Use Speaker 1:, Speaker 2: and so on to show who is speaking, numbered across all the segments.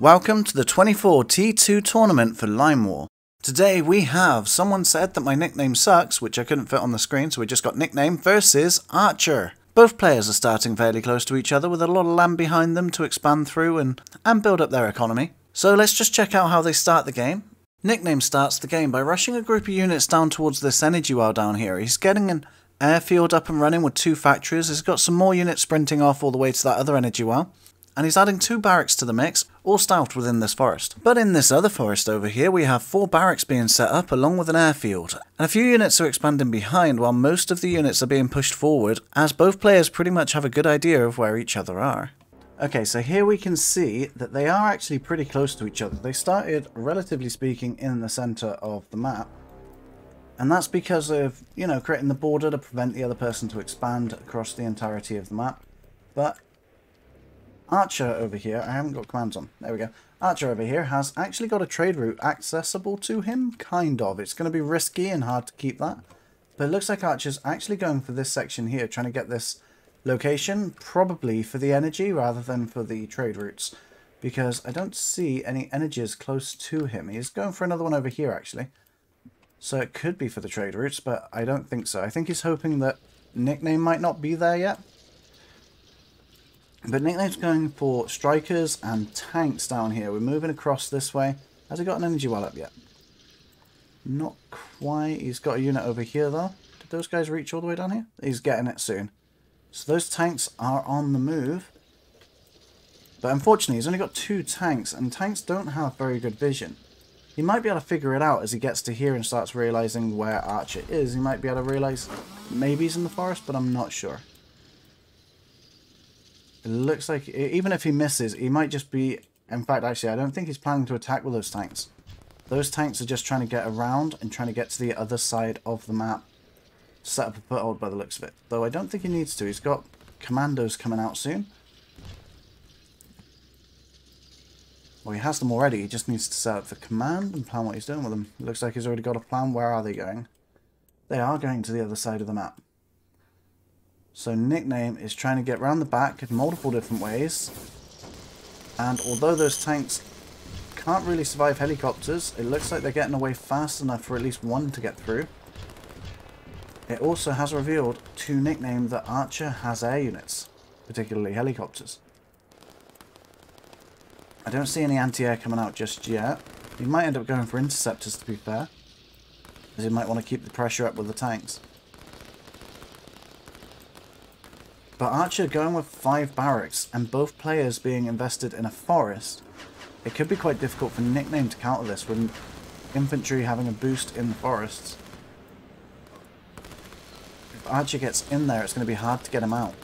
Speaker 1: Welcome to the 24 T2 tournament for Lime War. Today we have Someone Said That My Nickname Sucks, which I couldn't fit on the screen, so we just got Nickname versus Archer. Both players are starting fairly close to each other with a lot of land behind them to expand through and build up their economy. So let's just check out how they start the game. Nickname starts the game by rushing a group of units down towards this energy well down here. He's getting an airfield up and running with 2 factories. He's got some more units sprinting off all the way to that other energy well. And he's adding 2 barracks to the mix, all stealthed within this forest. But in this other forest over here, we have 4 barracks being set up along with an airfield. And a few units are expanding behind while most of the units are being pushed forward, as both players pretty much have a good idea of where each other are. Okay, so here we can see that they are actually pretty close to each other. They started, relatively speaking, in the center of the map. And that's because of, creating the border to prevent the other person to expand across the entirety of the map. But Archer over here, I haven't got commands on, there we go. Archer over here has actually got a trade route accessible to him, kind of. It's going to be risky and hard to keep that. But it looks like Archer's actually going for this section here, trying to get this location, probably for the energy rather than for the trade routes. Because I don't see any energies close to him. He's going for another one over here, actually. So it could be for the trade routes, but I don't think so. I think he's hoping that Nickname might not be there yet. But Nickname's going for strikers and tanks down here. We're moving across this way. Has he got an energy well up yet? Not quite. He's got a unit over here though. Did those guys reach all the way down here? He's getting it soon. So those tanks are on the move. But unfortunately he's only got 2 tanks, and tanks don't have very good vision. He might be able to figure it out as he gets to here and starts realizing where Archer is. He might be able to realize maybe he's in the forest, but I'm not sure. It looks like, even if he misses, he might just be... In fact, actually, I don't think he's planning to attack with those tanks. Those tanks are just trying to get around and trying to get to the other side of the map. Set up a foothold by the looks of it. Though I don't think he needs to. He's got commandos coming out soon. Well, he has them already. He just needs to set up the command and plan what he's doing with them. It looks like he's already got a plan. Where are they going? They are going to the other side of the map. So Nickname is trying to get around the back in multiple different ways. And although those tanks can't really survive helicopters, it looks like they're getting away fast enough for at least one to get through. It also has revealed to Nickname that Archer has air units, particularly helicopters. I don't see any anti-air coming out just yet. He might end up going for interceptors, to be fair, as he might want to keep the pressure up with the tanks. But Archer going with 5 barracks and both players being invested in a forest, it could be quite difficult for Nickname to counter this with infantry having a boost in the forests. If Archer gets in there, it's going to be hard to get him out.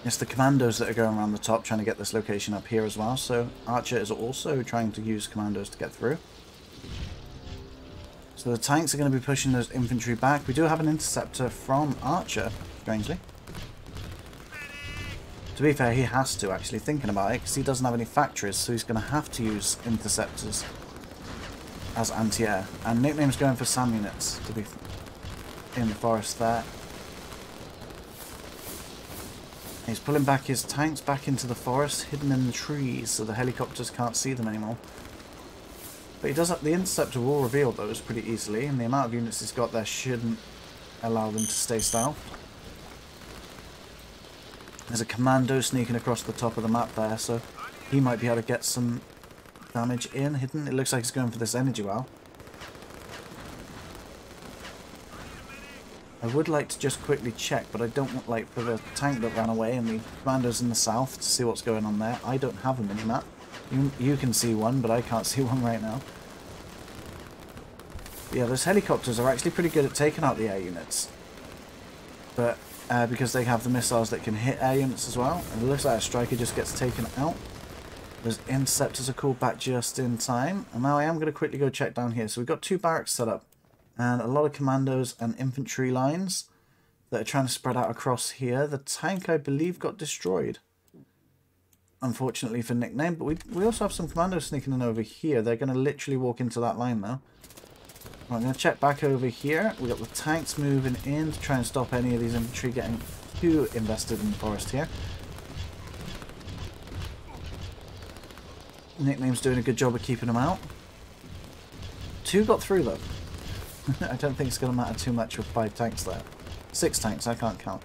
Speaker 1: It's the commandos that are going around the top trying to get this location up here as well, so Archer is also trying to use commandos to get through. So the tanks are going to be pushing those infantry back. We do have an interceptor from Archer, strangely. To be fair, he has to, actually, thinking about it, because he doesn't have any factories, so he's going to have to use interceptors as anti-air. And Nickname's going for SAM units to be in the forest there. He's pulling back his tanks back into the forest, hidden in the trees, so the helicopters can't see them anymore. But he does have, the interceptor will reveal those pretty easily, and the amount of units he's got there shouldn't allow them to stay stealth. There's a commando sneaking across the top of the map there, so he might be able to get some damage in, hidden. It looks like he's going for this energy well. I would like to just quickly check, but I don't want, like, for the tank that ran away and the commandos in the south to see what's going on there. I don't have a mini-map. You can see one, but I can't see one right now. Yeah, those helicopters are actually pretty good at taking out the air units. But because they have the missiles that can hit air units as well. And it looks like a striker just gets taken out. Those interceptors are called back just in time. And now I am going to quickly go check down here. So we've got 2 barracks set up. And a lot of commandos and infantry lines that are trying to spread out across here. The tank, I believe, got destroyed, unfortunately for Nickname, but we also have some commandos sneaking in over here. They're going to literally walk into that line now. I'm going to check back over here. We've got the tanks moving in to try and stop any of these infantry getting too invested in the forest here. Nickname's doing a good job of keeping them out. 2 got through though. I don't think it's going to matter too much with 5 tanks there. 6 tanks, I can't count.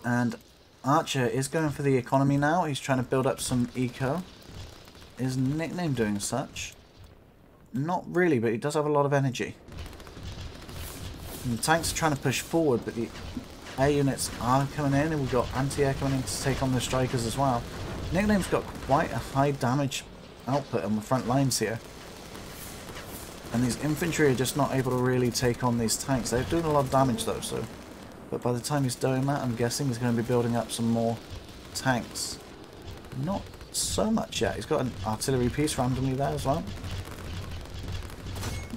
Speaker 1: And Archer is going for the economy now. He's trying to build up some eco. Is Nickname doing such? Not really, but he does have a lot of energy. And the tanks are trying to push forward, but the air units are coming in, and we've got anti-air coming in to take on the strikers as well. Nickname's got quite a high damage output on the front lines here. And these infantry are just not able to really take on these tanks. They're doing a lot of damage though, so... But by the time he's doing that, I'm guessing he's going to be building up some more tanks. Not so much yet. He's got an artillery piece randomly there as well.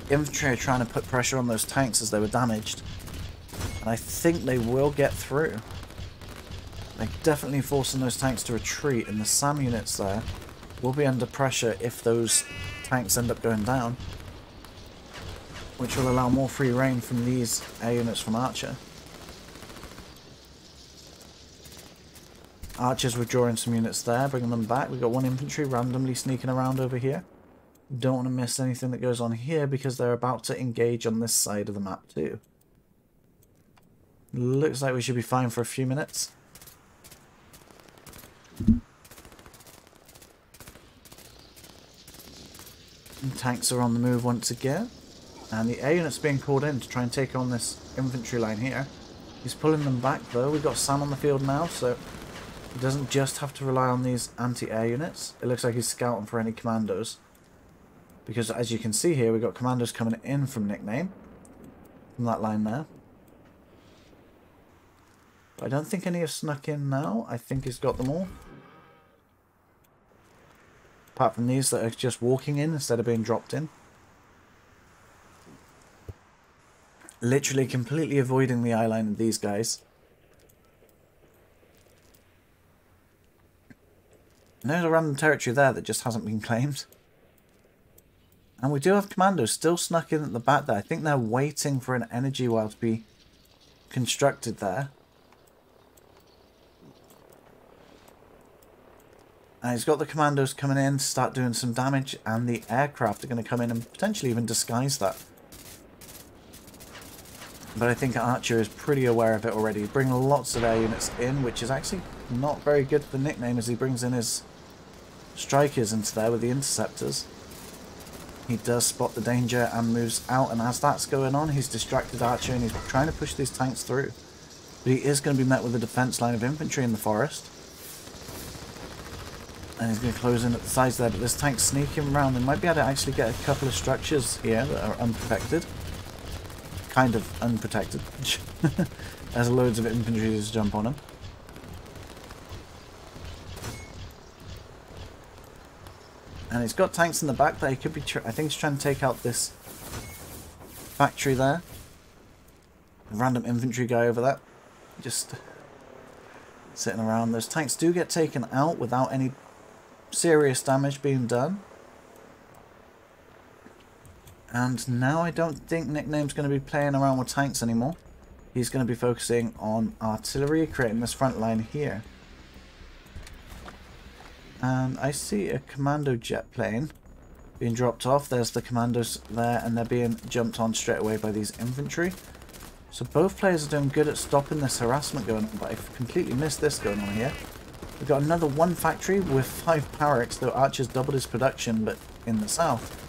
Speaker 1: Infantry are trying to put pressure on those tanks as they were damaged. And I think they will get through. They're definitely forcing those tanks to retreat, and the SAM units there will be under pressure if those tanks end up going down. Which will allow more free reign from these air units from Archer. Archers withdrawing some units there, bringing them back. We've got 1 infantry randomly sneaking around over here. Don't want to miss anything that goes on here because they're about to engage on this side of the map too. Looks like we should be fine for a few minutes. And tanks are on the move once again. And the air unit's being called in to try and take on this infantry line here. He's pulling them back though. We've got Sam on the field now, so he doesn't just have to rely on these anti-air units. It looks like he's scouting for any commandos. Because as you can see here, we've got commandos coming in from Nickname. From that line there. But I don't think any have snuck in now. I think he's got them all. Apart from these that are just walking in instead of being dropped in. Literally completely avoiding the eye line of these guys. And there's a random territory there that just hasn't been claimed. And we do have commandos still snuck in at the back there. I think they're waiting for an energy well to be constructed there. And he's got the commandos coming in to start doing some damage, and the aircraft are going to come in and potentially even disguise that. But I think Archer is pretty aware of it already. He's bringing lots of air units in, which is actually not very good for Nickname as he brings in his strikers into there with the interceptors. He does spot the danger and moves out, and as that's going on, he's distracted Archer and he's trying to push these tanks through. But he is going to be met with a defense line of infantry in the forest. And he's going to close in at the sides there, but this tank's sneaking around and might be able to actually get a couple of structures here that are unprotected. Kind of unprotected. There's loads of infantry to jump on him. And he's got tanks in the back there. He could be, I think he's trying to take out this factory there. A random infantry guy over there. Just sitting around. Those tanks do get taken out without any serious damage being done. And now I don't think Nickname's going to be playing around with tanks anymore. He's going to be focusing on artillery, creating this front line here. And I see a commando jet plane being dropped off. There's the commandos there, and they're being jumped on straight away by these infantry. So both players are doing good at stopping this harassment going on, but I've completely missed this going on here. We've got another 1 factory with 5 barracks, though Archer's doubled his production, but in the south.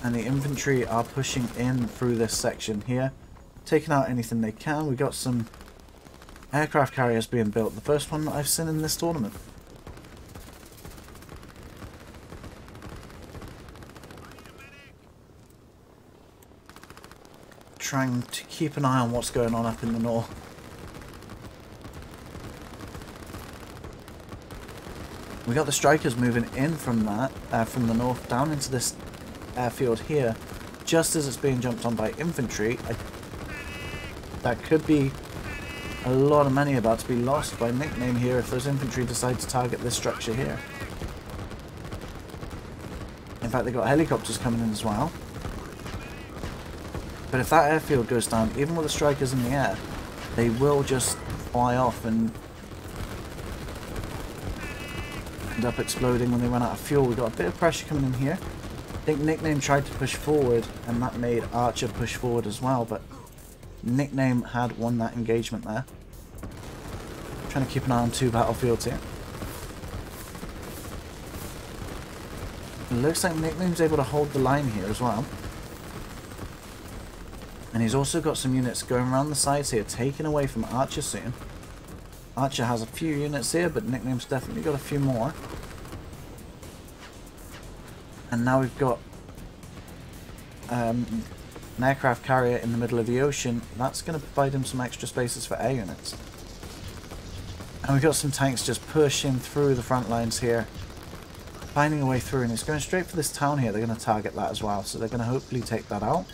Speaker 1: And the infantry are pushing in through this section here, taking out anything they can. We've got some aircraft carriers being built, the first one that I've seen in this tournament. Trying to keep an eye on what's going on up in the north. We got the strikers moving in from that, from the north down into this airfield here, just as it's being jumped on by infantry. That could be a lot of money about to be lost by Nickname here if those infantry decide to target this structure here. In fact, they've got helicopters coming in as well. But if that airfield goes down, even with the strikers in the air, they will just fly off and end up exploding when they run out of fuel. We've got a bit of pressure coming in here. I think Nickname tried to push forward, and that made Archer push forward as well, but Nickname had won that engagement there. Trying to keep an eye on two battlefields here. It looks like Nickname's able to hold the line here as well. And he's also got some units going around the sides here, taken away from Archer soon. Archer has a few units here, but Nickname's definitely got a few more. And now we've got an aircraft carrier in the middle of the ocean. That's going to provide him some extra spaces for air units. And we've got some tanks just pushing through the front lines here, finding a way through, and it's going straight for this town here. They're going to target that as well, so they're going to hopefully take that out.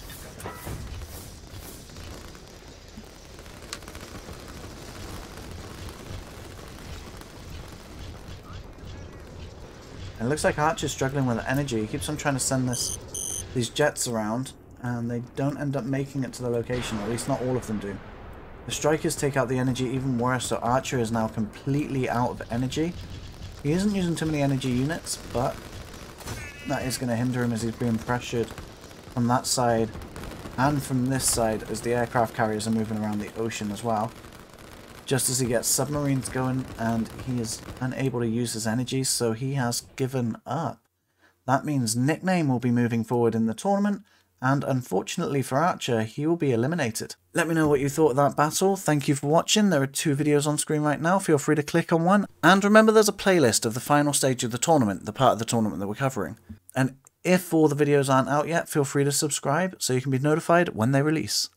Speaker 1: It looks like Archer's struggling with energy. He keeps on trying to send these jets around, and they don't end up making it to the location, or at least not all of them do. The strikers take out the energy even worse, so Archer is now completely out of energy. He isn't using too many energy units, but that is going to hinder him as he's being pressured from that side and from this side as the aircraft carriers are moving around the ocean as well. Just as he gets submarines going, and he is unable to use his energy, so he has given up. That means Nickname will be moving forward in the tournament, and unfortunately for Archer, he will be eliminated. Let me know what you thought of that battle. Thank you for watching. There are 2 videos on screen right now. Feel free to click on one. And remember, there's a playlist of the final stage of the tournament, the part of the tournament that we're covering. And if all the videos aren't out yet, feel free to subscribe so you can be notified when they release.